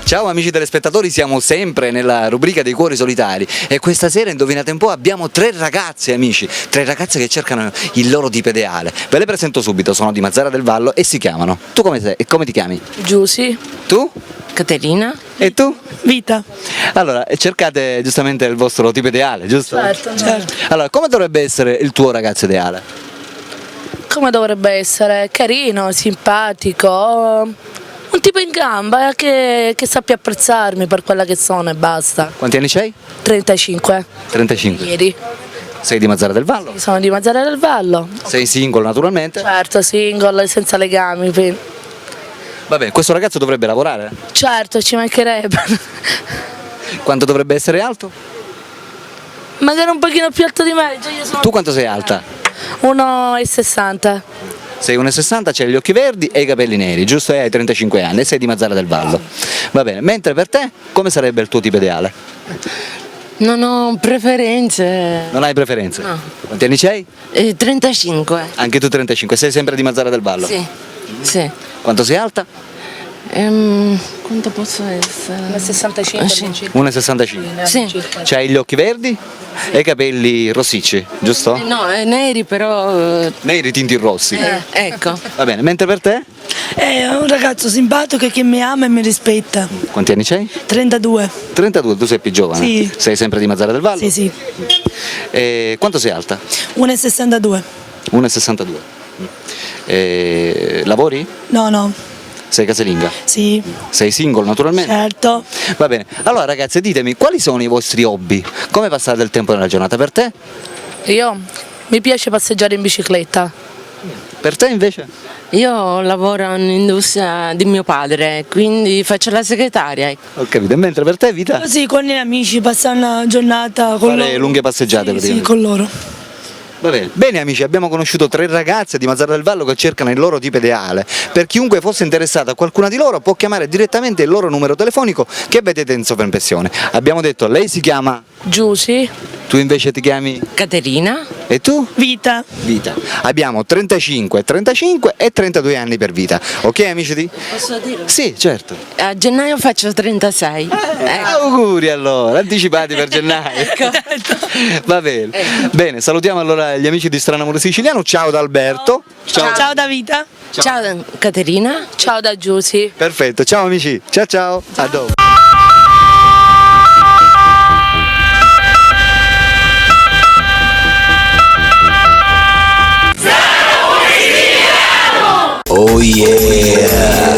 Ciao amici telespettatori, siamo sempre nella rubrica dei cuori solitari e questa sera, indovinate un po', abbiamo tre ragazze amici, tre ragazze che cercano il loro tipo ideale. Ve le presento subito, sono di Mazara del Vallo e si chiamano. Tu come sei e come ti chiami? Giusy. Tu? Caterina. E tu? Vita. Allora, cercate giustamente il vostro tipo ideale, giusto? Certo. Allora, come dovrebbe essere il tuo ragazzo ideale? Come dovrebbe essere? Carino, simpatico, un tipo in gamba che sappia apprezzarmi per quella che sono e basta. Quanti anni c'hai? 35. 35. Ieri. Sei di Mazara del Vallo? Sono di Mazara del Vallo. Sei single naturalmente? Certo, single, senza legami. Va bene, questo ragazzo dovrebbe lavorare? Certo, ci mancherebbe. Quanto dovrebbe essere alto? Magari un pochino più alto di me. Già io sono Tu quanto sei alta? 1,60. Sei 1,60, c'hai gli occhi verdi e i capelli neri, giusto? E hai 35 anni e sei di Mazara del Vallo. Va bene, mentre per te come sarebbe il tuo tipo ideale? Non ho preferenze. Non hai preferenze? No. Quanti anni c'hai? 35. Anche tu 35, sei sempre di Mazara del Vallo? Sì. Sì. Quanto sei alta? Quanto posso essere? 1,65. Sì. 1,65. Sì. C'hai gli occhi verdi e i capelli rossicci, giusto? No, neri però. Neri tinti rossi. Ecco. Va bene, mentre per te? È un ragazzo simpatico che mi ama e mi rispetta. Quanti anni c'hai? 32. 32, tu sei più giovane? Sì. Sei sempre di Mazara del Vallo? Sì, sì. E quanto sei alta? 1,62. 1,62. Lavori? No. Sei casalinga? Sì, Sei single naturalmente? certo. Va bene, allora ragazze ditemi quali sono i vostri hobby? Come passate il tempo nella giornata? Per te? Io mi piace passeggiare in bicicletta. Per te invece? Io lavoro in industria di mio padre, quindi faccio la segretaria. Ho capito, e mentre per te vita? Così con i miei amici passare una giornata con Fare loro. lunghe passeggiate Sì, praticamente. con loro. Va bene. Bene amici, abbiamo conosciuto tre ragazze di Mazara del Vallo che cercano il loro tipo ideale. Per chiunque fosse interessato a qualcuna di loro può chiamare direttamente il loro numero telefonico che vedete in sovraimpressione. Abbiamo detto, lei si chiama? Giusy. Tu invece ti chiami? Caterina. E tu? Vita. Vita. Abbiamo 35, 35 e 32 anni per Vita. Ok amici? Posso dire? Sì, certo. A gennaio faccio 36. Auguri allora, anticipati per gennaio. Va bene. Bene, salutiamo allora gli amici di Strano Amore Siciliano. Ciao da Alberto. Ciao da Vita. Ciao Caterina. Ciao da Giusy. Perfetto, ciao amici. Ciao ciao. A dopo. Oh yeah!